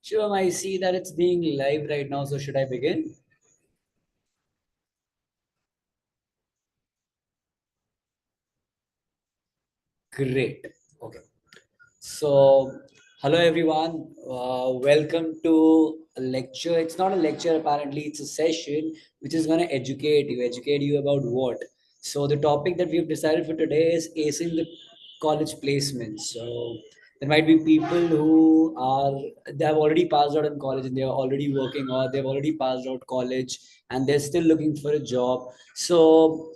Shivam, I see that it's being live right now, so should I begin? Great. Okay. So, hello everyone. Welcome to a lecture. It's not a lecture, apparently, it's a session which is going to educate you. Educate you about what? So, the topic that we've decided for today is acing the college placements. So, there might be people who they have already passed out in college and they're already working, or they've already passed out college and they're still looking for a job. So,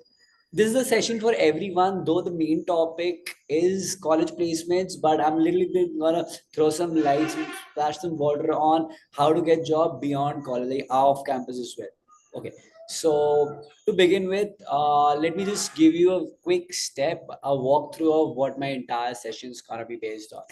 this is a session for everyone, though the main topic is college placements, but I'm little bit gonna throw some lights and splash some water on how to get job beyond college, like off campus as well. Okay, so to begin with, let me just give you a quick step, a walkthrough of what my entire session is gonna be based on.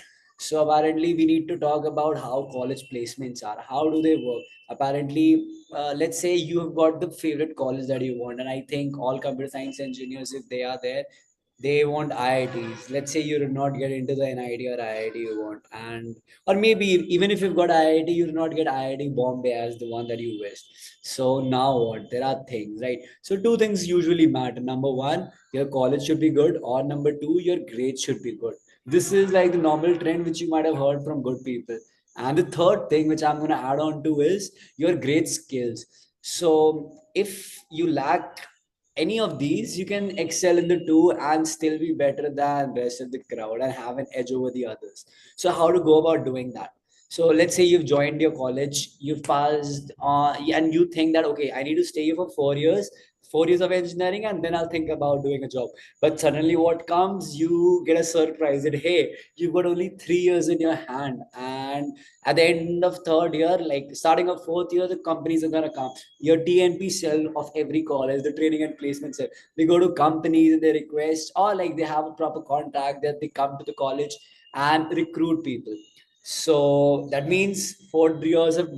So apparently, we need to talk about how college placements are. How do they work? Apparently, let's say you have got the favorite college that you want, and I think all computer science engineers, if they are there, they want IITs. Let's say you do not get into the NIT or IIT you want, and or maybe even if you've got IIT, you do not get IIT Bombay as the one that you wish. So now what? There are things, right? So two things usually matter. Number one, your college should be good, or number two, your grades should be good. This is like the normal trend which you might have heard from good people. And the third thing which I'm going to add on to is your great skills. So if you lack any of these, you can excel in the two and still be better than the rest of the crowd and have an edge over the others. So how to go about doing that? So let's say you've joined your college, you've passed, and you think that okay, I need to stay here for 4 years, 4 years of engineering, and then I'll think about doing a job. But suddenly, what comes? You get a surprise that hey, you've got only 3 years in your hand, and at the end of third year, like starting of fourth year, the companies are gonna come. Your TNP cell of every college, the training and placement cell, they go to companies and they request, or like they have a proper contact that they come to the college and recruit people. So that means 4 years have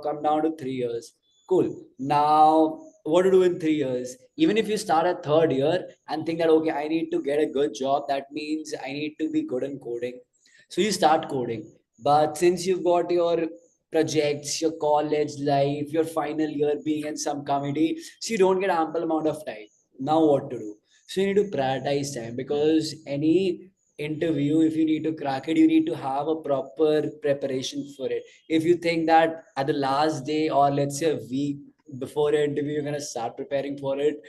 come down to 3 years. Cool. Now, what to do in 3 years? Even if you start at third year and think that okay, I need to get a good job, that means I need to be good in coding. So you start coding. But since you've got your projects, your college life, your final year being in some committee, so you don't get ample amount of time. Now what to do? So you need to prioritize time, because any interview, if you need to crack it, you need to have a proper preparation for it. If you think that at the last day, or let's say a week before your interview, you're gonna start preparing for it,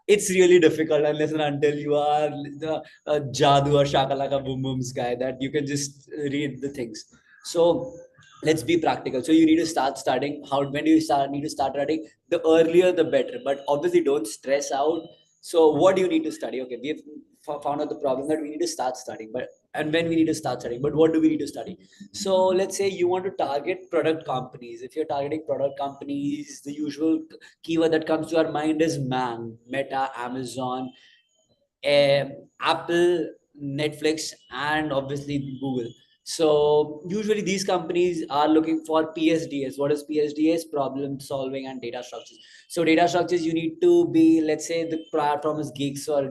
it's really difficult unless and until you are the Jadoo or Shakalaka Boom Booms guy that you can just read the things. So let's be practical. So you need to start studying. How when do you start need to start studying? The earlier the better. But obviously don't stress out. So what do you need to study? Okay, we have found out the problem that we need to start studying, but and when we need to start studying, but what do we need to study? So let's say you want to target product companies. If you're targeting product companies, the usual keyword that comes to our mind is man, Meta, Amazon, Apple, Netflix, and obviously Google. So usually these companies are looking for PSDS. What is PSDS? Problem solving and data structures. So data structures, you need to be, let's say the platform is Geeks, or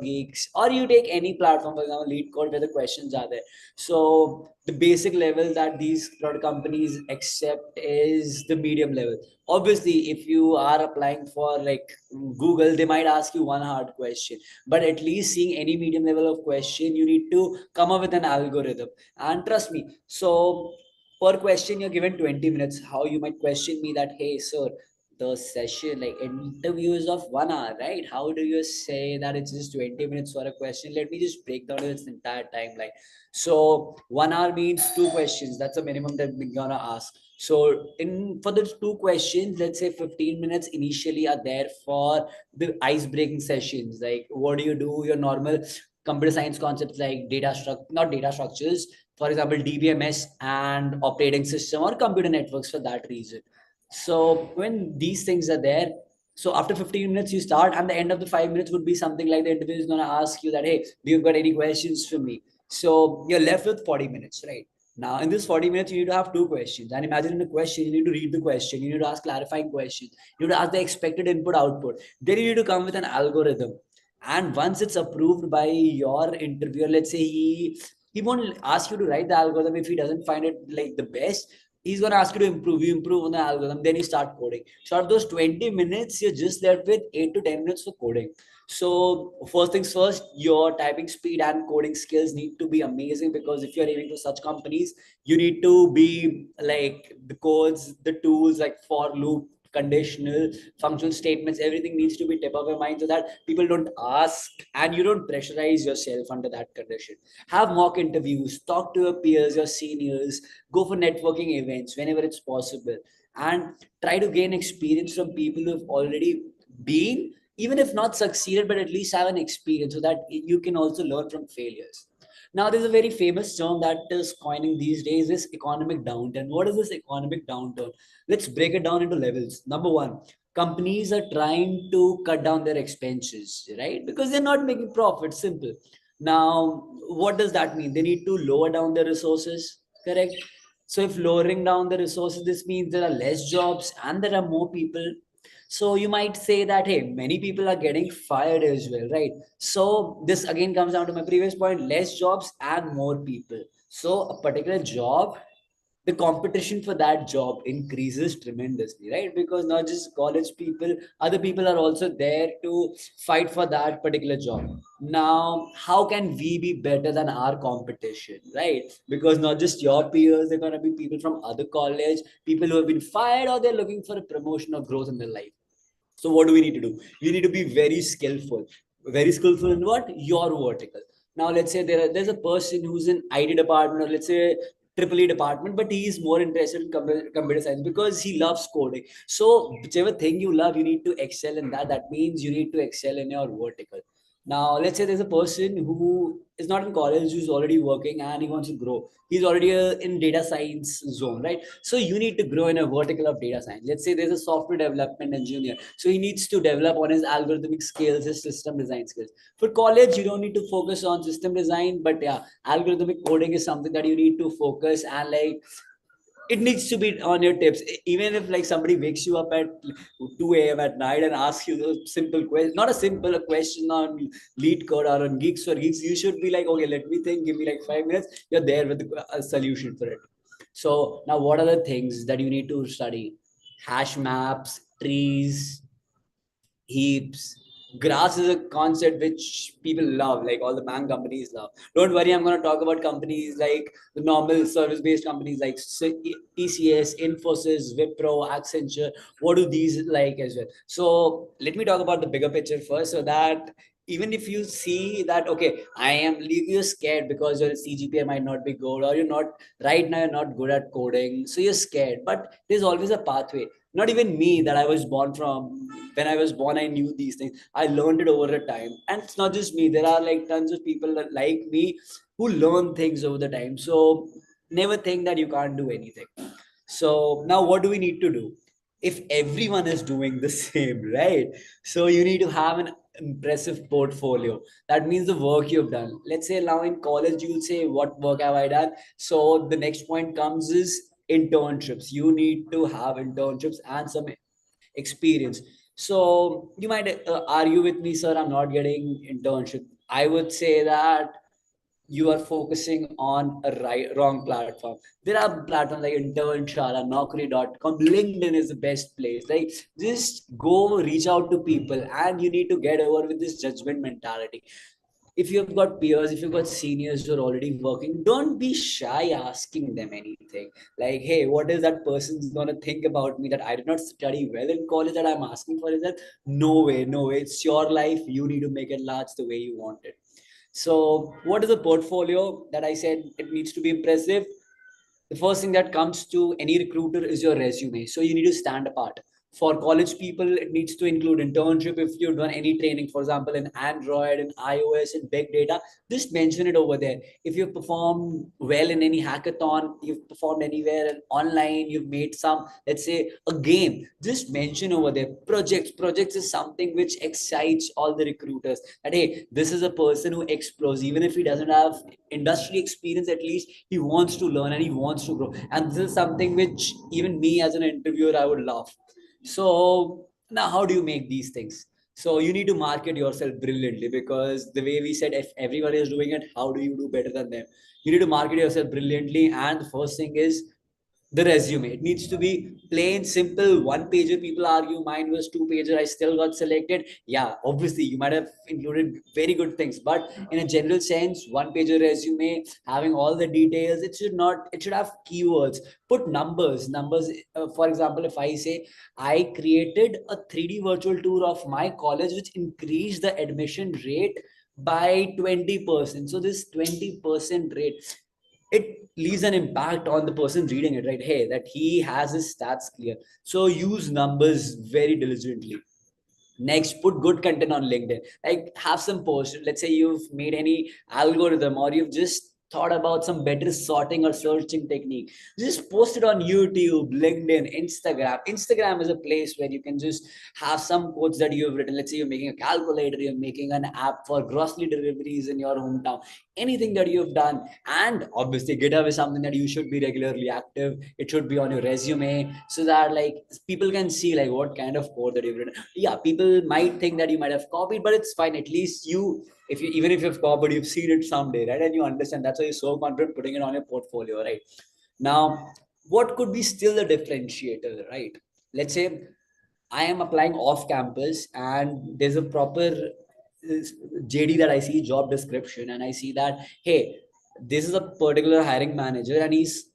you take any platform, for example, Lead Code, where the questions are there. So the basic level that these product companies accept is the medium level. Obviously, if you are applying for like Google, they might ask you one hard question, but at least seeing any medium level of question, you need to come up with an algorithm. And trust me, so per question you're given 20 minutes. How you might question me that hey sir, the session like interview is of 1 hour, right? How do you say that it's just 20 minutes for a question? Let me just break down its entire timeline. So 1 hour means two questions. That's a minimum that we're gonna ask. So in for the two questions, let's say 15 minutes initially are there for the ice breaking sessions. Like what do you do? Your normal computer science concepts like not data structures, for example, DBMS and operating system or computer networks for that reason. So when these things are there, so after 15 minutes you start, and the end of the 5 minutes would be something like the interview is going to ask you that hey, do you got any questions for me? So you're left with 40 minutes, right? Now, in this 40 minutes, you need to have two questions. And imagine in a question, you need to read the question, you need to ask clarifying questions, you need to ask the expected input output. Then you need to come with an algorithm. And once it's approved by your interviewer, let's say he won't ask you to write the algorithm if he doesn't find it like the best. he's going to ask you to improve. You improve on the algorithm, then you start coding. So out of those 20 minutes, you're just left with 8 to 10 minutes for coding. So first things first, your typing speed and coding skills need to be amazing, because if you're aiming for such companies, you need to be like the codes, the tools like for loop, conditional, functional statements, everything needs to be tip of your mind, so that people don't ask and you don't pressurize yourself under that condition. Have mock interviews, talk to your peers, your seniors, go for networking events whenever it's possible, and try to gain experience from people who've already been, even if not succeeded, but at least have an experience, so that you can also learn from failures. Now, there's a very famous term that is coining these days, is economic downturn. What is this economic downturn? Let's break it down into levels. Number one, companies are trying to cut down their expenses, right? Because they're not making profit. Simple. Now, what does that mean? They need to lower down their resources, correct? So if lowering down the resources, this means there are less jobs and there are more people. So you might say that, hey, many people are getting fired as well, right? So this again comes down to my previous point, less jobs and more people. So a particular job, the competition for that job increases tremendously, right? Because not just college people, other people are also there to fight for that particular job. Now, how can we be better than our competition, right? Because not just your peers, they're going to be people from other college, people who have been fired, or they're looking for a promotion or growth in their life. So what do we need to do? We need to be very skillful. Very skillful in what? Your vertical. Now let's say there's a person who's in IT department, or let's say triple E department, but he is more interested in computer science because he loves coding. So whichever thing you love, you need to excel in that. That means you need to excel in your vertical. Now, let's say there's a person who is not in college, who's already working and he wants to grow. He's already in data science zone, right? So you need to grow in a vertical of data science. Let's say there's a software development engineer. So he needs to develop on his algorithmic skills, his system design skills. For college, you don't need to focus on system design, but yeah, algorithmic coding is something that you need to focus, and like it needs to be on your tips. Even if like somebody wakes you up at 2 a.m. at night and asks you a simple question, not a simple question on lead code or on Geeks for Geeks, you should be like, okay, let me think, give me like 5 minutes. You're there with a solution for it. So now what are the things that you need to study? Hash maps, trees, heaps. Grass is a concept which people love, like all the bank companies love. Don't worry, I'm going to talk about companies like the normal service-based companies like TCS, Infosys, Wipro, Accenture. What do these like as well? So let me talk about the bigger picture first, so that even if you see that, okay, you're scared because your CGPA might not be good, or you're not right now, you're not good at coding, so you're scared. But there's always a pathway. Not even me, that I was born from, when I was born, I knew these things. I learned it over a time. And it's not just me. There are like tons of people that, like me, who learn things over the time. So never think that you can't do anything. So now what do we need to do? If everyone is doing the same, right? So you need to have an impressive portfolio. That means the work you've done. Let's say now in college, you'll say, what work have I done? So the next point comes is internships. You need to have internships and some experience. So you might argue with me, sir, I'm not getting internship. I would say that you are focusing on a wrong platform. There are platforms like Internshala, Naukri.com, LinkedIn is the best place. Like, just go reach out to people, and you need to get over with this judgment mentality. If you've got peers, if you've got seniors who are already working, don't be shy asking them anything. Like, hey, what is that person's gonna think about me, that I did not study well in college, that I'm asking for is that? No way, no way. It's your life. You need to make it large the way you want it. So, what is a portfolio that I said it needs to be impressive? The first thing that comes to any recruiter is your resume. So you need to stand apart. For college people, it needs to include internship. If you've done any training, for example, in Android, in iOS, in big data, just mention it over there. If you've performed well in any hackathon, you've performed anywhere online, you've made some, let's say, a game, just mention over there. Projects is something which excites all the recruiters. That, hey, this is a person who explores. Even if he doesn't have industry experience, at least he wants to learn and he wants to grow. And this is something which even me as an interviewer, I would love. So now, how do you make these things? So you need to market yourself brilliantly, because the way we said, if everyone is doing it, how do you do better than them? You need to market yourself brilliantly. And the first thing is, the resume. It needs to be plain, simple, one pager. People argue mine was two pager. I still got selected. Yeah, obviously you might have included very good things, but in a general sense, one pager resume having all the details. It should not. It should have keywords. Put numbers. Numbers. For example, if I say I created a 3D virtual tour of my college, which increased the admission rate by 20%. So this 20% rate, it leaves an impact on the person reading it, right? Hey, that he has his stats clear. So use numbers very diligently. Next, put good content on LinkedIn. Like have some posts. Let's say you've made any algorithm or you've just thought about some better sorting or searching technique. Just post it on YouTube, LinkedIn, Instagram. Instagram is a place where you can just have some quotes that you've written. Let's say you're making a calculator, you're making an app for grocery deliveries in your hometown. Anything that you've done. And obviously, GitHub is something that you should be regularly active. It should be on your resume so that like people can see like what kind of code that you've written. Yeah, people might think that you might have copied, but it's fine. At least you, if you, even if you've copied, you've seen it someday, right? And you understand. That's why you're so confident putting it on your portfolio, right? Now, what could be still the differentiator, right? Let's say I am applying off campus and there's a proper JD that I see, job description, and I see that, hey, this is a particular hiring manager and he's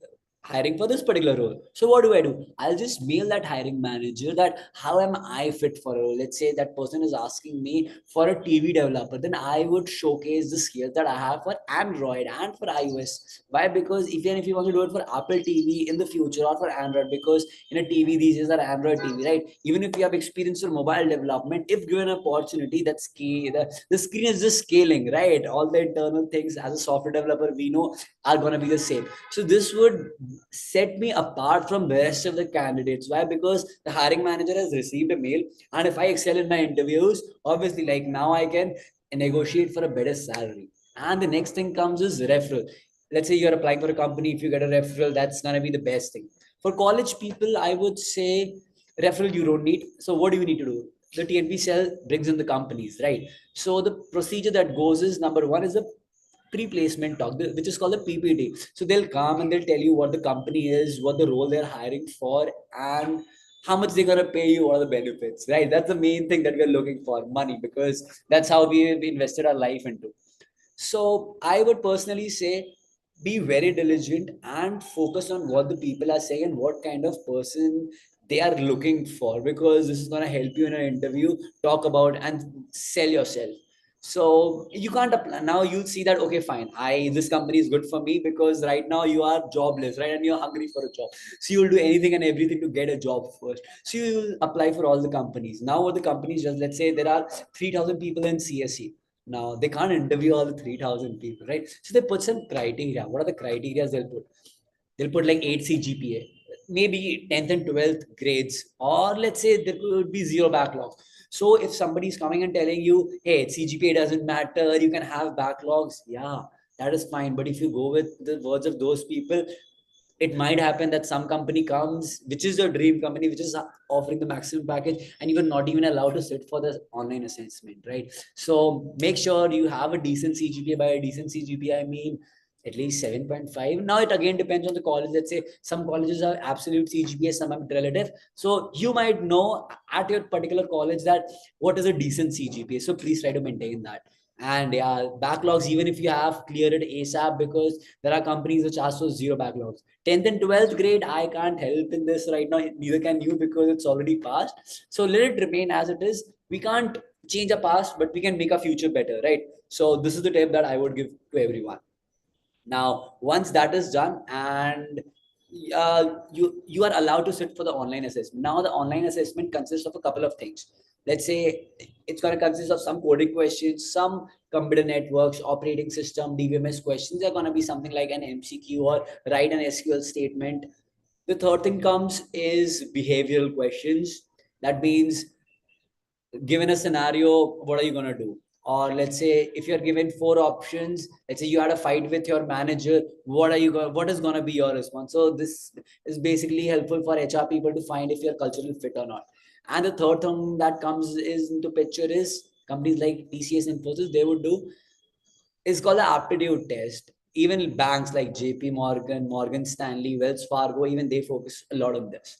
hiring for this particular role. So what do? I'll just mail that hiring manager that how am I fit for a role? Let's say that person is asking me for a TV developer. Then I would showcase the skills that I have for Android and for iOS. Why? Because even if you want to do it for Apple TV in the future or for Android, because in a TV these days are Android TV, right? Even if you have experience for mobile development, if given an opportunity, that's key. The screen is just scaling, right? All the internal things as a software developer we know are gonna be the same. So this would set me apart from the rest of the candidates. Why? Because the hiring manager has received a mail, and if I excel in my interviews, obviously, like now I can negotiate for a better salary. And the next thing comes is referral. Let's say you're applying for a company, if you get a referral, that's gonna be the best thing. For college people, I would say referral you don't need. So what do you need to do? The TNP cell brings in the companies, right? So the procedure that goes is number one is the pre-placement talk, which is called the PPT. So they'll come and they'll tell you what the company is, what the role they're hiring for, and how much they're gonna pay you, what are the benefits, right? That's the main thing that we're looking for, money, because that's how we've invested our life into. So I would personally say be very diligent and focus on what the people are saying and what kind of person they are looking for, because this is going to help you in an interview, talk about and sell yourself. So you can't apply now. You'll see that, okay, fine, I this company is good for me because right now you are jobless, right? And you're hungry for a job. So you'll do anything and everything to get a job first. So you'll apply for all the companies. Now what the companies just, let's say there are 3,000 people in CSE. Now they can't interview all the 3,000 people, right? So they put some criteria. What are the criteria they'll put? They'll put like 8 CGPA, maybe 10th and 12th grades, or let's say there could be zero backlogs. So if somebody is coming and telling you, hey, CGPA doesn't matter, you can have backlogs, yeah, that is fine. But if you go with the words of those people, it might happen that some company comes, which is your dream company, which is offering the maximum package, and you are not even allowed to sit for the online assessment, right? So make sure you have a decent CGPA. By a decent CGPA, I mean at least 7.5. Now it again depends on the college. Let's say some colleges are absolute CGPA, some are relative. So you might know at your particular college that what is a decent CGPA. So please try to maintain that. And yeah, backlogs, even if you have cleared it ASAP, because there are companies which ask for zero backlogs. 10th and 12th grade, I can't help in this right now, neither can you, because it's already past. So let it remain as it is. We can't change a past, but we can make a future better, right? So this is the tip that I would give to everyone. Now once that is done, and you are allowed to sit for the online assessment. Now the online assessment consists of a couple of things. Let's say it's going to consist of some coding questions, some computer networks, operating system, DBMS questions. They're going to be something like an MCQ or write an SQL statement. The third thing comes is behavioral questions. That means, given a scenario, what are you going to do? Or let's say if you're given four options, let's say you had a fight with your manager, what is going to be your response? So this is basically helpful for HR people to find if you're cultural fit or not. And the third thing that comes is into picture is companies like TCS, Infosys, they would do is called the aptitude test. even banks like JP Morgan, Morgan Stanley, Wells Fargo, even they focus a lot on this.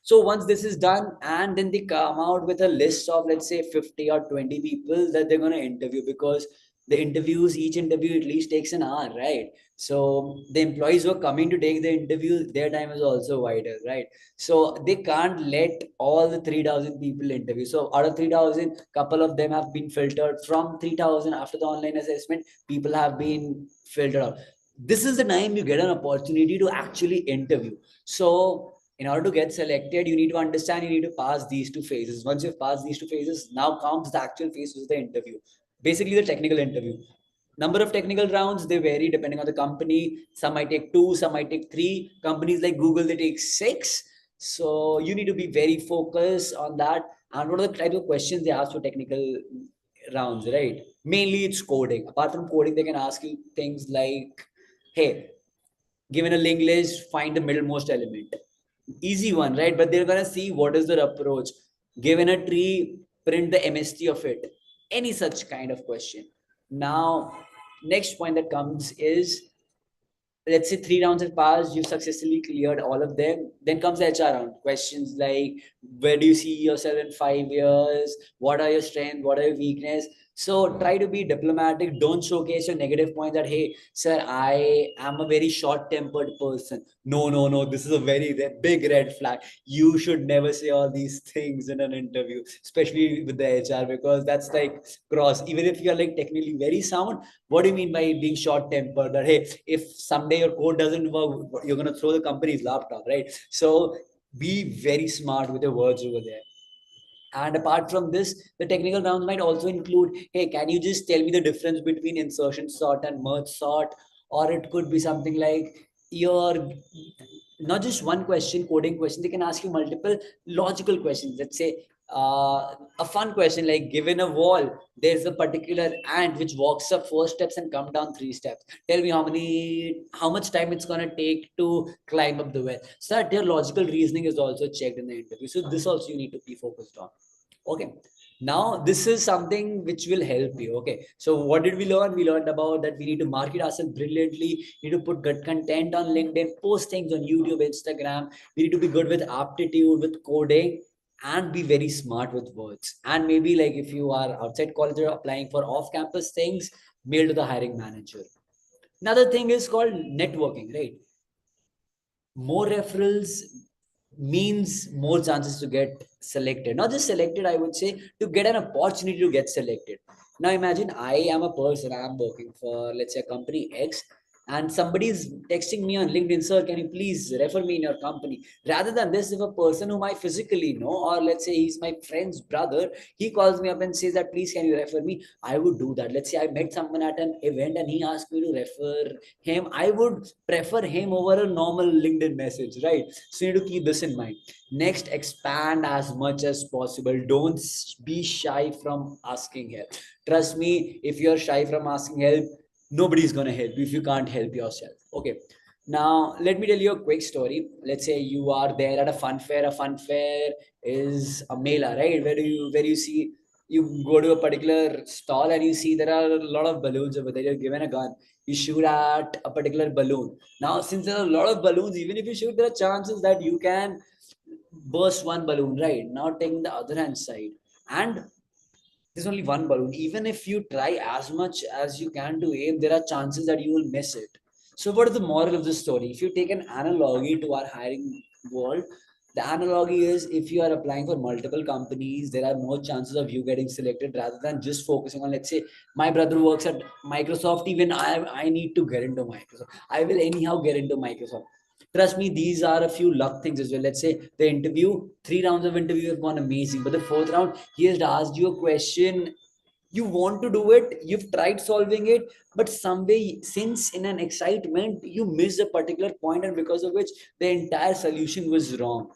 So once this is done, and then they come out with a list of, let's say, 50 or 20 people that they're going to interview, because each interview at least takes an hour, right? So the employees who are coming to take the interview, their time is also wider, right? So they can't let all the 3,000 people interview. So out of 3,000, couple of them have been filtered. From 3,000, after the online assessment, people have been filtered out. This is the time you get an opportunity to actually interview. So in order to get selected, you need to understand, you need to pass these two phases. Once you've passed these two phases, now comes the actual phase, which is the interview. Basically, the technical interview. Number of technical rounds, they vary depending on the company. Some might take 2, some might take 3. Companies like Google, they take 6. So you need to be very focused on that. And what are the type of questions they ask for technical rounds, right? Mainly it's coding. Apart from coding, they can ask you things like, hey, given a linked list, find the middlemost element. Easy one, right? But they're gonna see what is their approach. Given a tree, print the MST of it. Any such kind of question. Now, next point that comes is, let's say 3 rounds have passed, you successfully cleared all of them. Then comes the HR round. Questions like, where do you see yourself in 5 years? What are your strengths? What are your weakness? So try to be diplomatic. Don't showcase your negative point that, hey, sir, I am a very short-tempered person. No, no, no. This is a very big red flag. You should never say all these things in an interview, especially with the HR, because that's like cross. Even if you're like technically very sound, what do you mean by being short-tempered? That, hey, if someday your code doesn't work, you're gonna throw the company's laptop, right? So be very smart with your words over there. And apart from this, the technical rounds might also include, hey, can you just tell me the difference between insertion sort and merge sort? Or it could be something like, your not just one question, coding question. They can ask you multiple logical questions. Let's say a fun question like, given a wall, there's a particular ant which walks up 4 steps and come down 3 steps. Tell me how much time it's gonna take to climb up the wall. So that your logical reasoning is also checked in the interview. So this also you need to be focused on. Okay. Now this is something which will help you. Okay. So what did we learn? We learned about that we need to market ourselves brilliantly. We need to put good content on LinkedIn, post things on YouTube, Instagram. We need to be good with aptitude, with coding, and be very smart with words. And maybe like if you are outside college or applying for off-campus things, mail to the hiring manager. Another thing is called networking, right? More referrals means more chances to get selected. Not just selected, I would say, to get an opportunity to get selected. Now imagine I am a person, I am working for, let's say, a company X, and somebody is texting me on LinkedIn, sir, can you please refer me in your company? Rather than this, if a person whom I physically know, or let's say he's my friend's brother, he calls me up and says that, please, can you refer me? I would do that. Let's say I met someone at an event and he asked me to refer him. I would prefer him over a normal LinkedIn message, right? So you need to keep this in mind. Next, expand as much as possible. Don't be shy from asking help. Trust me, if you're shy from asking help, nobody's gonna help you if you can't help yourself. Okay. Now, let me tell you a quick story. Let's say you are there at a fun fair. A fun fair is a mela, right? Where you see, you go to a particular stall and you see there are a lot of balloons over there. You're given a gun. You shoot at a particular balloon. Now, since there are a lot of balloons, even if you shoot, there are chances that you can burst one balloon, right? Now taking the other hand side. And there's only one balloon. Even if you try as much as you can to aim, there are chances that you will miss it. So, what is the moral of this story? If you take an analogy to our hiring world, the analogy is, if you are applying for multiple companies, there are more chances of you getting selected rather than just focusing on, let's say, my brother works at Microsoft, even I need to get into Microsoft. I will anyhow get into Microsoft. Trust me, these are a few luck things as well. Let's say the interview, 3 rounds of interview have gone amazing, but the fourth round, he has asked you a question. You want to do it, you've tried solving it, but some way, since in an excitement, you missed a particular point, and because of which the entire solution was wrong.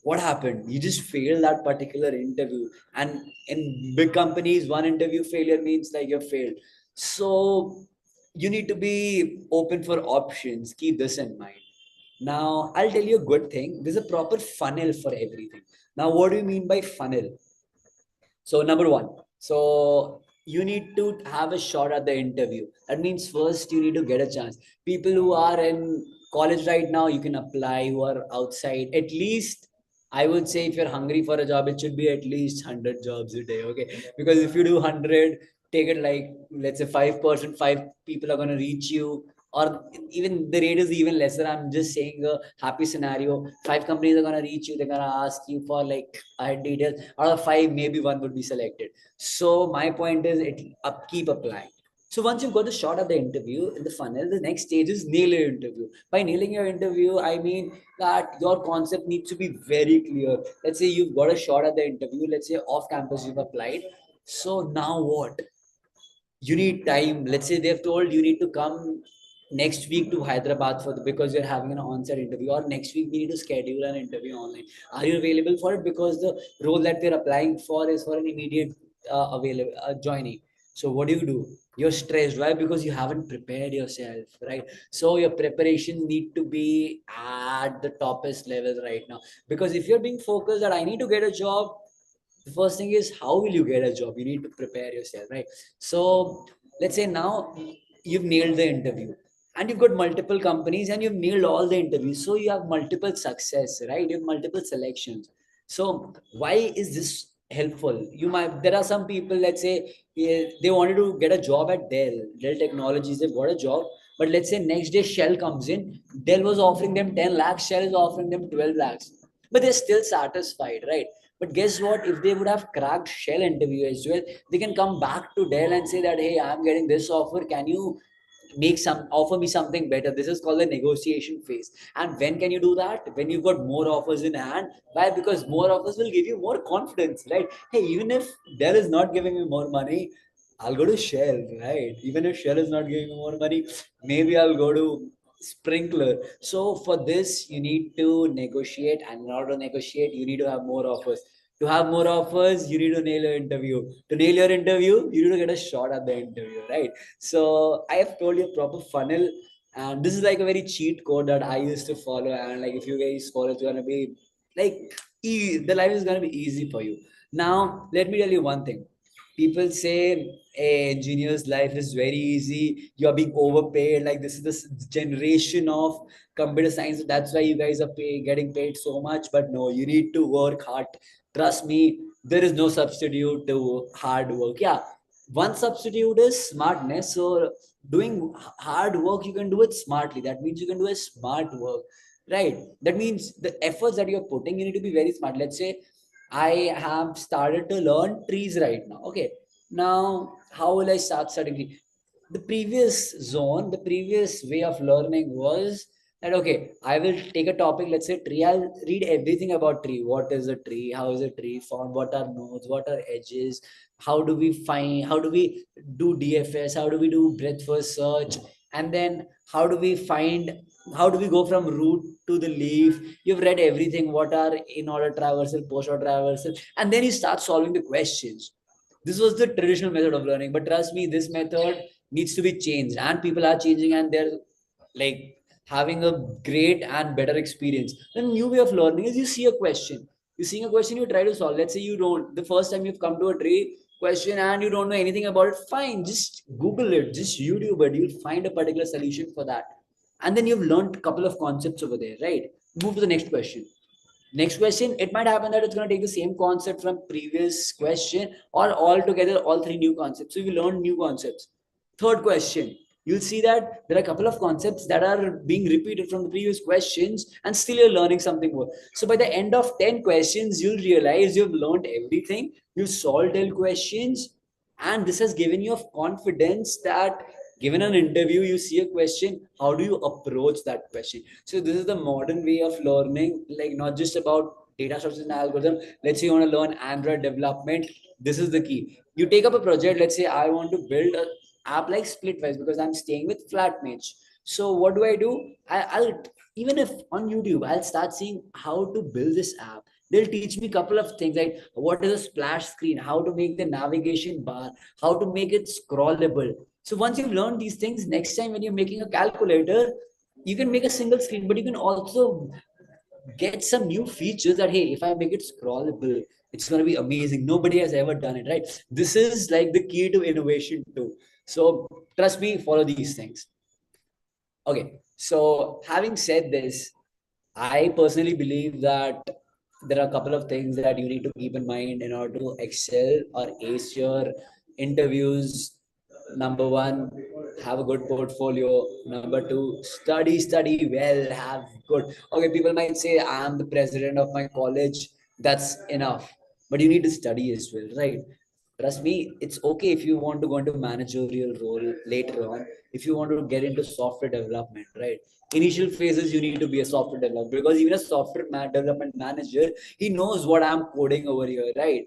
What happened? You just failed that particular interview. And in big companies, one interview failure means like you've failed. So you need to be open for options. Keep this in mind. Now, I'll tell you a good thing. There's a proper funnel for everything. Now, what do you mean by funnel? So, number one. So, you need to have a shot at the interview. That means first you need to get a chance. People who are in college right now, you can apply. Who are outside, at least I would say if you're hungry for a job, it should be at least 100 jobs a day. Okay, because if you do 100, take it like let's say 5%, five people are gonna reach you, or even the rate is even lesser. I'm just saying a happy scenario. Five companies are gonna reach you. They're gonna ask you for like details. Out of five, maybe one would be selected. So my point is, it keep applying. So once you've got the shot at the interview in the funnel, the next stage is nail your interview. By nailing your interview, I mean that your concept needs to be very clear. Let's say you've got a shot at the interview. Let's say off campus you've applied. So now what? You need time. Let's say they've told you need to come next week to Hyderabad for because you're having an on-site interview, or next week we need to schedule an interview online. Are you available for it? Because the role that we're applying for is for an immediate available joining. So what do? You're stressed. Why? Because you haven't prepared yourself, right? So your preparation need to be at the toppest level right now. Because if you're being focused that I need to get a job, the first thing is how will you get a job? You need to prepare yourself, right? So let's say now you've nailed the interview and you've got multiple companies and you've nailed all the interviews, so you have multiple success, right? You have multiple selections. So why is this helpful? You might, there are some people, let's say, they wanted to get a job at Dell Technologies. They've got a job, but let's say next day Shell comes in. Dell was offering them 10 lakhs, Shell is offering them 12 lakhs, but they're still satisfied, right? But guess what? If they would have cracked Shell interview as well, they can come back to Dell and say that, hey, I'm getting this offer. Can you make some offer me something better? This is called the negotiation phase. And when can you do that? When you've got more offers in hand. Why? Because more offers will give you more confidence, right? Hey, even if Dell is not giving me more money, I'll go to Shell, right? Even if Shell is not giving me more money, maybe I'll go to Sprinkler. So for this, you need to negotiate, and in order to negotiate, you need to have more offers. To have more offers, you need to nail your interview. To nail your interview, you need to get a shot at the interview, right? So I have told you a proper funnel, and this is like a very cheat code that I used to follow. And like if you guys follow, it's gonna be like the life is gonna be easy for you. Now, let me tell you one thing. People say a engineer's life is very easy. You're being overpaid. Like this is this generation of computer science. That's why you guys are getting paid so much. But no, you need to work hard. Trust me, there is no substitute to hard work. Yeah, one substitute is smartness. So doing hard work, you can do it smartly. That means you can do a smart work, right? That means the efforts that you're putting, you need to be very smart. Let's say I have started to learn trees right now. Okay, now how will I start studying? The previous zone, the previous way of learning was that okay, I will take a topic, let's say tree. I'll read everything about tree. What is a tree? How is a tree formed? What are nodes? What are edges? How do we find? How do we do DFS? How do we do breadth first search? And then how do we find? How do we go from root to the leaf? You've read everything. What are in order traversal, post order traversal, and then you start solving the questions. This was the traditional method of learning, but trust me, this method needs to be changed, and people are changing, and they're like having a great and better experience. The new way of learning is you see a question, you try to solve. Let's say you don't, the first time you've come to a tree question and you don't know anything about it, fine, just Google it, just YouTube it, you'll find a particular solution for that. And then you've learned a couple of concepts over there, right? Move to the next question. Next question, it might happen that it's going to take the same concept from previous question or all together, all three new concepts. So you learn new concepts. Third question, you'll see that there are a couple of concepts that are being repeated from the previous questions and still you're learning something more. So by the end of 10 questions, you'll realize you've learned everything. You've solved 10 questions, and this has given you confidence that given an interview, you see a question, how do you approach that question? So this is the modern way of learning, like not just about data structures and algorithm. Let's say you want to learn Android development. This is the key. You take up a project. Let's say I want to build an app like Splitwise because I'm staying with flatmates. So what do I do? I'll, even if on YouTube, I'll start seeing how to build this app. They'll teach me a couple of things like what is a splash screen, how to make the navigation bar, how to make it scrollable. So once you've learned these things, next time when you're making a calculator, you can make a single screen, but you can also get some new features that hey, if I make it scrollable, It's going to be amazing. Nobody has ever done it, right? This is like the key to innovation too. So trust me, follow these things. Okay, so having said this, I personally believe that there are a couple of things that you need to keep in mind in order to excel or ace your interviews. Number one, have a good portfolio. Number two, study well, have good. Okay, people might say, I'm the president of my college. That's enough. But you need to study as well, right? Trust me, it's okay if you want to go into managerial role later on, if you want to get into software development, right? Initial phases, you need to be a software developer, because even a development manager, he knows what I'm coding over here, right?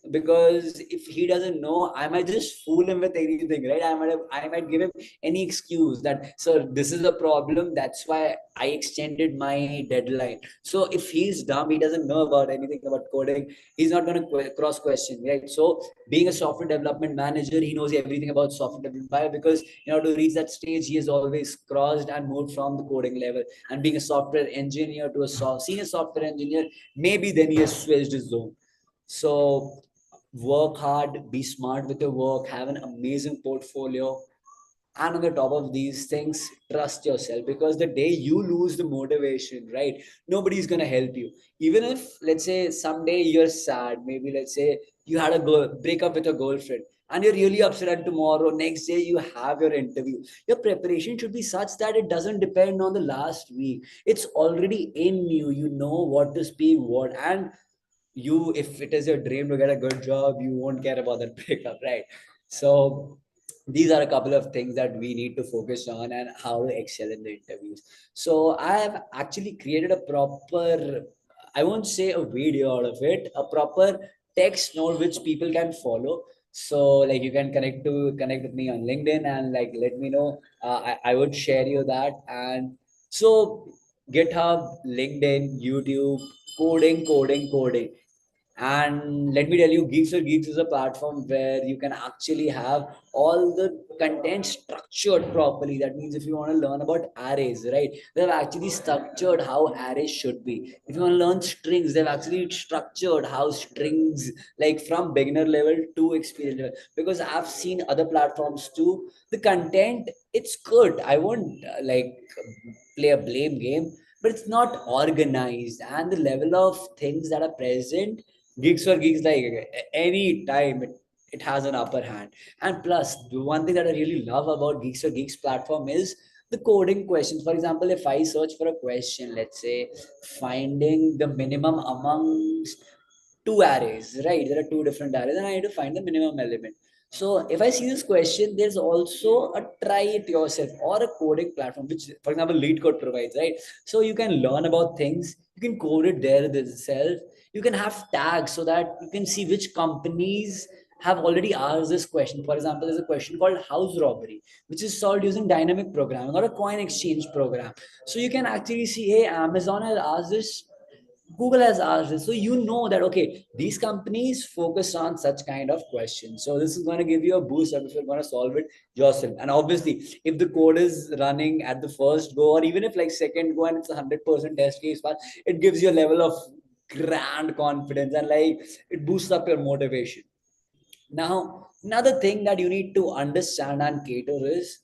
Because if he doesn't know, I might just fool him with anything, right? I might give him any excuse that, sir, this is the problem, that's why I extended my deadline. So if he's dumb, he doesn't know about anything about coding, he's not going to cross question, right? So being a software development manager, he knows everything about software development. Why? Because in order to reach that stage, he has always crossed and moved from the coding level. And being a software engineer to a senior software engineer, maybe then he has switched his zone. So work hard, be smart with your work, have an amazing portfolio. And on the top of these things, trust yourself, because the day you lose the motivation, right, nobody's going to help you. Even if, let's say, someday you're sad, maybe let's say you had a breakup with your girlfriend and you're really upset, and tomorrow, next day, you have your interview. Your preparation should be such that it doesn't depend on the last week. It's already in you. You know what to speak, what, and you, if it is your dream to get a good job, you won't care about that breakup, right? So these are a couple of things that we need to focus on and how to excel in the interviews. So I have actually created a proper, I won't say a video out of it, a proper text note which people can follow. So like you can connect with me on LinkedIn and like let me know. I would share you that. And so GitHub, LinkedIn, YouTube, coding. And let me tell you, GeeksforGeeks is a platform where you can actually have all the content structured properly. That means if you want to learn about arrays, right, they've actually structured how arrays should be. If you want to learn strings, they've actually structured how strings, like from beginner level to experience level. Because I've seen other platforms too. The content, it's good. I won't play a blame game, but it's not organized. And the level of things that are present, GeeksforGeeks, like any time it has an upper hand. And plus, the one thing that I really love about GeeksforGeeks platform is the coding questions. For example, if I search for a question, let's say finding the minimum amongst two arrays, right? There are two different arrays, and I need to find the minimum element. So if I see this question, there's also a try it yourself or a coding platform, which, for example, Lead Code provides, right? So you can learn about things, you can code it there itself. You can have tags so that you can see which companies have already asked this question. For example, there's a question called house robbery, which is solved using dynamic programming or a coin exchange program. So you can actually see, hey, Amazon has asked this, Google has asked this. So you know that, okay, these companies focus on such kind of questions. So this is going to give you a boost if you're going to solve it yourself. And obviously, if the code is running at the first go, or even if like second go and it's 100% test case pass, it gives you a level of grand confidence, and like it boosts up your motivation. Now, another thing that you need to understand and cater is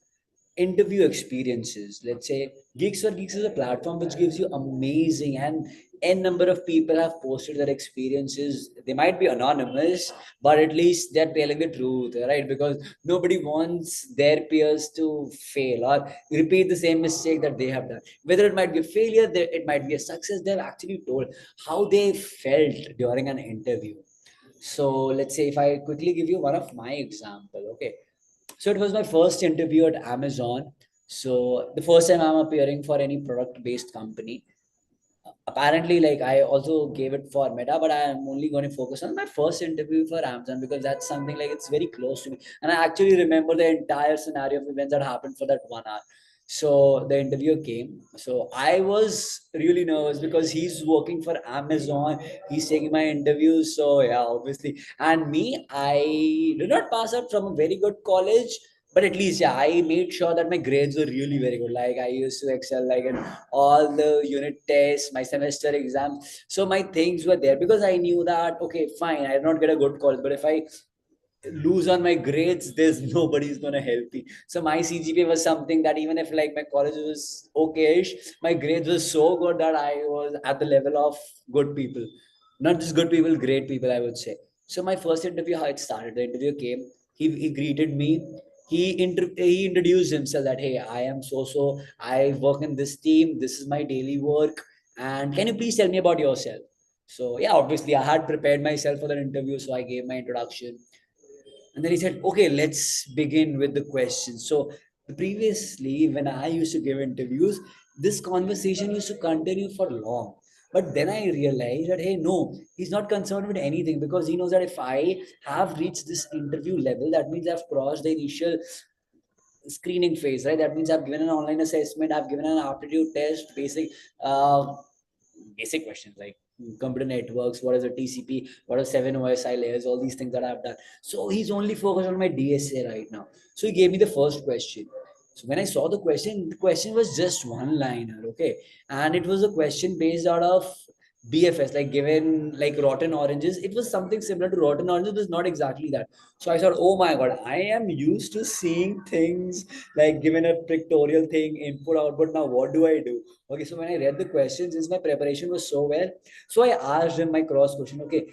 interview experiences. Let's say GeeksforGeeks is a platform which gives you amazing, and n number of people have posted their experiences. They might be anonymous, but at least they're telling the truth, right? Because nobody wants their peers to fail or repeat the same mistake that they have done. Whether it might be a failure, it might be a success, they've actually told how they felt during an interview. So let's say if I quickly give you one of my example, okay. So it was my first interview at Amazon. So the first time I'm appearing for any product-based company. Apparently, like I also gave it for Meta, but I am only going to focus on my first interview for Amazon because that's something like it's very close to me. And I actually remember the entire scenario of events that happened for that 1 hour. So the interview came. So I was really nervous because he's working for Amazon. He's taking my interview. So yeah, obviously. And me, I did not pass out from a very good college, but at least yeah, I made sure that my grades were really very good. Like I used to excel like in all the unit tests, my semester exams. So my things were there because I knew that okay, fine, I did not get a good college, but if I lose on my grades, there's nobody's gonna help me. So my CGPA was something that even if like my college was okayish, my grades were so good that I was at the level of good people, not just good people, great people, I would say. So my first interview, how it started, the interview came, he greeted me, he introduced himself that hey, I am so I work in this team, this is my daily work, and can you please tell me about yourself? So yeah, obviously I had prepared myself for the interview, so I gave my introduction. And then he said, okay, let's begin with the questions. So previously, when I used to give interviews, this conversation used to continue for long. But then I realized that, hey, no, he's not concerned with anything because he knows that if I have reached this interview level, that means I've crossed the initial screening phase, right? That means I've given an online assessment, I've given an aptitude test, basic questions like computer networks, what is a TCP, what are 7 OSI layers, all these things that I've done. So he's only focused on my DSA right now. So he gave me the first question. So when I saw the question was just one liner, okay, and it was a question based out of BFS, like given like rotten oranges. It was something similar to rotten oranges, but not exactly that. So I thought, oh my god, I am used to seeing things like given a pictorial thing, input, output. Now what do I do? Okay, so when I read the questions, since my preparation was so well, so I asked him my cross question. Okay,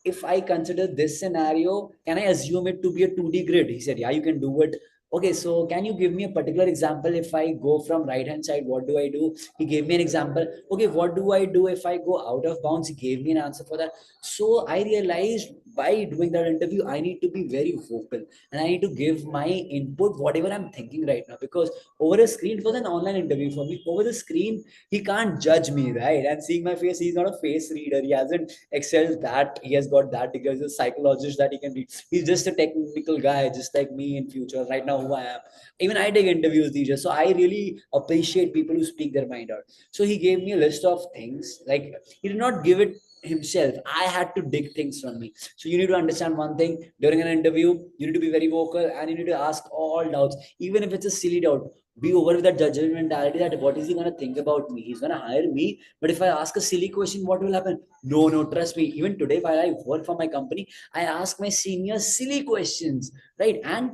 if I consider this scenario, can I assume it to be a 2D grid? He said, yeah, you can do it. Okay, so can you give me a particular example? If I go from right hand side, what do I do? He gave me an example. Okay, what do I do if I go out of bounds? He gave me an answer for that. So I realized by doing that interview, I need to be very vocal and I need to give my input, whatever I'm thinking right now, because over a screen, it was an online interview for me. Over the screen, he can't judge me, right? And seeing my face, he's not a face reader. He hasn't excelled that. He has got that because he's a psychologist that he can read. He's just a technical guy, just like me in future. Right now, who I am. Even I take interviews these days, so I really appreciate people who speak their mind out. So he gave me a list of things. Like he did not give it himself. I had to dig things from me. So you need to understand one thing during an interview, you need to be very vocal and you need to ask all doubts, even if it's a silly doubt. Be over with that judgment mentality that what is he gonna think about me? He's gonna hire me, but if I ask a silly question, what will happen? No, no, trust me. Even today, while I work for my company, I ask my seniors silly questions, right? And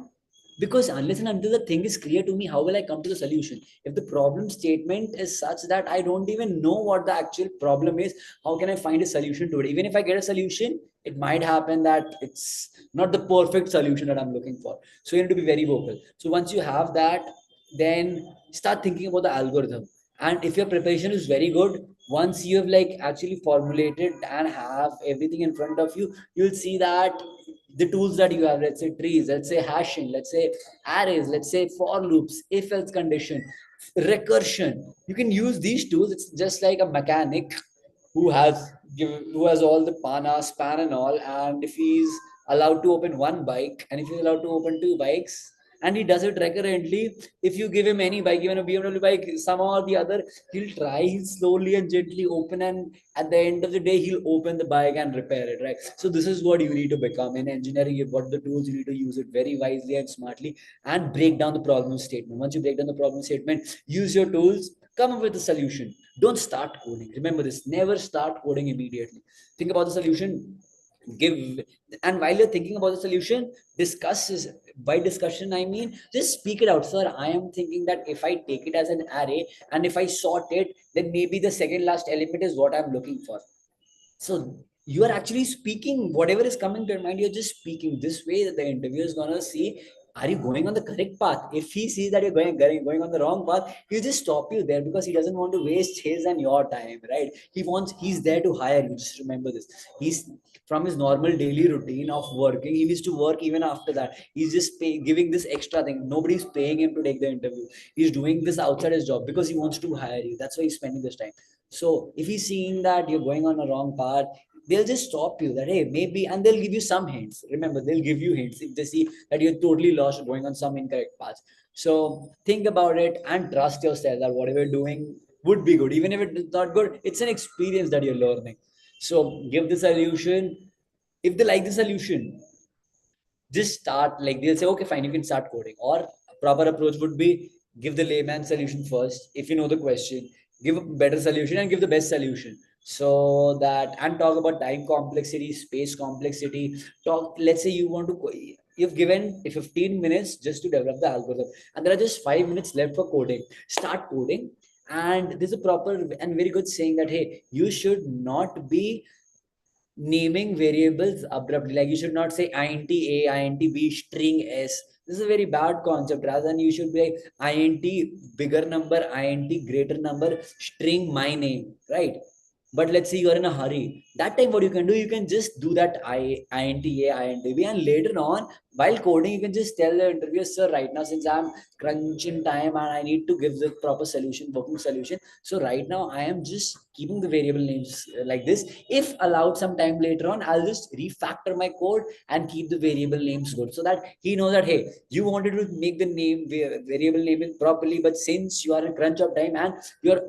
because unless and until the thing is clear to me, how will I come to the solution? If the problem statement is such that I don't even know what the actual problem is, how can I find a solution to it? Even if I get a solution, it might happen that it's not the perfect solution that I'm looking for. So you need to be very vocal. So once you have that, then start thinking about the algorithm. And if your preparation is very good, once you have like actually formulated and have everything in front of you, you'll see that the tools that you have, let's say trees, let's say hashing, let's say arrays, let's say for loops, if else condition, recursion, you can use these tools. It's just like a mechanic who has all the pana, span and all, and if he's allowed to open one bike and if he's allowed to open two bikes and he does it recurrently, if you give him any bike, even a BMW bike, somehow or the other, he'll try, he'll slowly and gently open, and at the end of the day, he'll open the bike and repair it, right? So this is what you need to become in engineering. You've got the tools, you need to use it very wisely and smartly and break down the problem statement. Once you break down the problem statement, use your tools, come up with a solution. Don't start coding. Remember this, never start coding immediately. Think about the solution, give, and while you're thinking about the solution, discuss is, by discussion I mean just speak it out. Sir, I am thinking that if I take it as an array and if I sort it, then maybe the second last element is what I'm looking for. So you are actually speaking whatever is coming to your mind. You're just speaking this way that the interviewer is gonna see, are you going on the correct path? If he sees that you're going on the wrong path, he'll just stop you there because he doesn't want to waste his and your time, right? He's there to hire you. Just remember this. He's from his normal daily routine of working. He needs to work even after that. He's just giving this extra thing. Nobody's paying him to take the interview. He's doing this outside his job because he wants to hire you. That's why he's spending this time. So if he's seeing that you're going on a wrong path, they'll just stop you that, hey, maybe, and they'll give you some hints. Remember, they'll give you hints if they see that you're totally lost going on some incorrect path. So think about it and trust yourself that whatever you're doing would be good. Even if it's not good, it's an experience that you're learning. So give the solution. If they like the solution, just start, like they'll say, okay, fine, you can start coding. Or a proper approach would be give the layman solution first. If you know the question, give a better solution and give the best solution. So that, and talk about time complexity, space complexity. Talk, let's say you want to, you've given 15 minutes just to develop the algorithm, and there are just 5 minutes left for coding. Start coding. And there's a proper and very good saying that, hey, you should not be naming variables abruptly. Like you should not say int a, int b, string s. This is a very bad concept. Rather than, you should be like int bigger number, int greater number, string my name, right? But let's say you're in a hurry. That time, what you can do, you can just do that int a, int b, and later on, while coding, you can just tell the interviewer, sir, right now, since I'm crunching time and I need to give the proper solution, working solution. So right now, I am just keeping the variable names like this. If allowed some time later on, I'll just refactor my code and keep the variable names good, so that he knows that, hey, you wanted to make the name variable naming properly, but since you are in crunch of time and your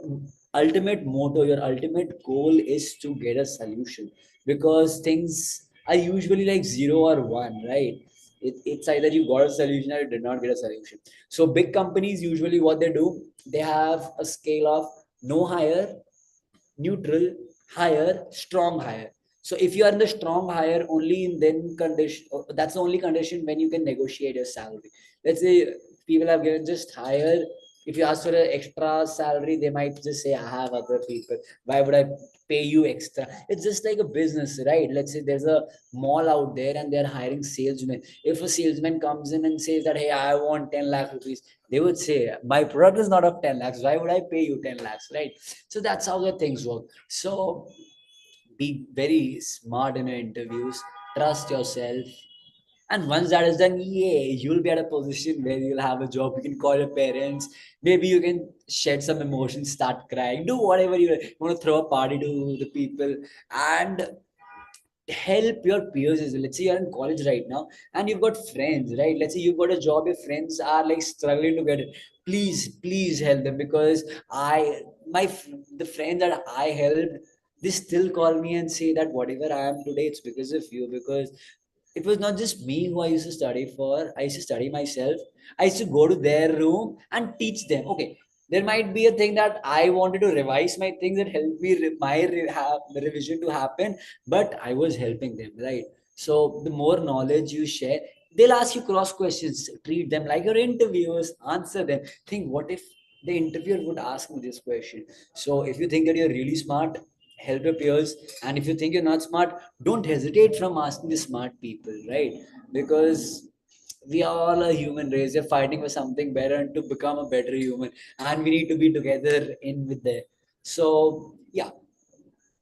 ultimate motto, your ultimate goal is to get a solution, because things are usually like 0 or 1, right? It's either you got a solution or you did not get a solution. So big companies, usually what they do, they have a scale of no hire, neutral, higher, strong higher. So if you are in the strong higher, only in then condition, that's the only condition when you can negotiate your salary. Let's say people have given just higher. If you ask for an extra salary, they might just say, I have other people. Why would I pay you extra? It's just like a business, right? Let's say there's a mall out there and they're hiring salesmen. If a salesman comes in and says that, hey, I want 10 lakh rupees, they would say, my product is not of 10 lakhs. Why would I pay you 10 lakhs, right? So that's how the things work. So be very smart in your interviews, trust yourself. And once that is done, yeah, you'll be at a position where you'll have a job. You can call your parents. Maybe you can shed some emotions, start crying, do whatever you want to, throw a party to the people. And help your peers as well. Let's say you're in college right now and you've got friends, right? Let's say you've got a job, your friends are like struggling to get it. Please help them, because the friends that I helped, they still call me and say that whatever I am today, it's because of you. Because it was not just me who I used to study for. I used to study myself. I used to go to their room and teach them. Okay, there might be a thing that I wanted to revise my things that helped me revision to happen, but I was helping them, right? So the more knowledge you share, they'll ask you cross questions. Treat them like your interviewers. Answer them. Think, what if the interviewer would ask me this question? So if you think that you're really smart, help your peers. And if you think you're not smart, don't hesitate from asking the smart people, right? Because we are all a human race. We're fighting for something better and to become a better human, and we need to be together in with them. So yeah,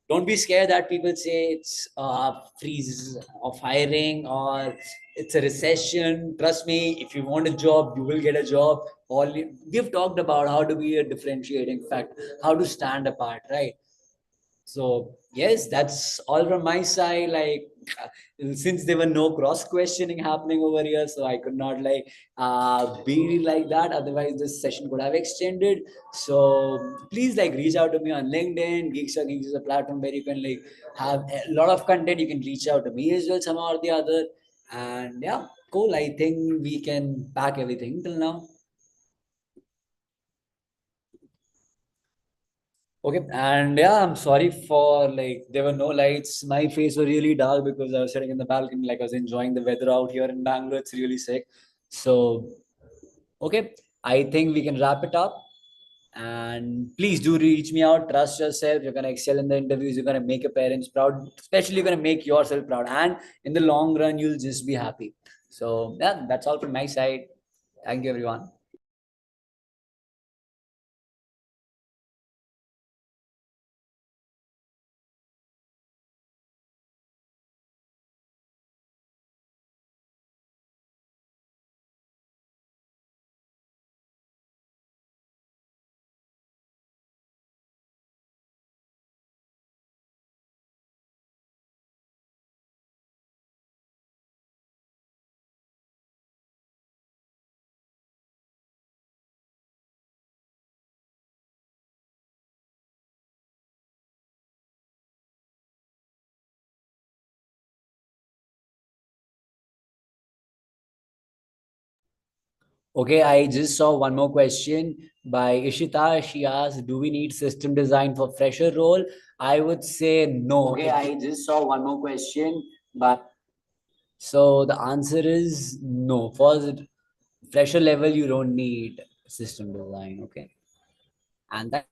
don't be scared that people say it's a freeze of hiring or it's a recession. Trust me, if you want a job, you will get a job. We've talked about how to be a differentiating factor, how to stand apart, right? So yes, that's all from my side. Like since there were no cross questioning happening over here, so I could not like be like that. Otherwise, this session could have extended. So please like reach out to me on LinkedIn. GeeksforGeeks is a platform where you can like have a lot of content. You can reach out to me as well somehow or the other. And yeah, cool. I think we can pack everything till now. Okay, and yeah, I'm sorry for like there were no lights. My face was really dark because I was sitting in the balcony, like I was enjoying the weather out here in Bangalore. It's really sick. So, okay, I think we can wrap it up. And please do reach me out. Trust yourself. You're gonna excel in the interviews. You're gonna make your parents proud. Especially, you're gonna make yourself proud. And in the long run, you'll just be happy. So yeah, that's all from my side. Thank you, everyone. Okay, I just saw one more question by Ishita. She asked, do we need system design for fresher role? I would say no. Okay, I just saw one more question, but so the answer is no. For the fresher level, you don't need system design. Okay, and that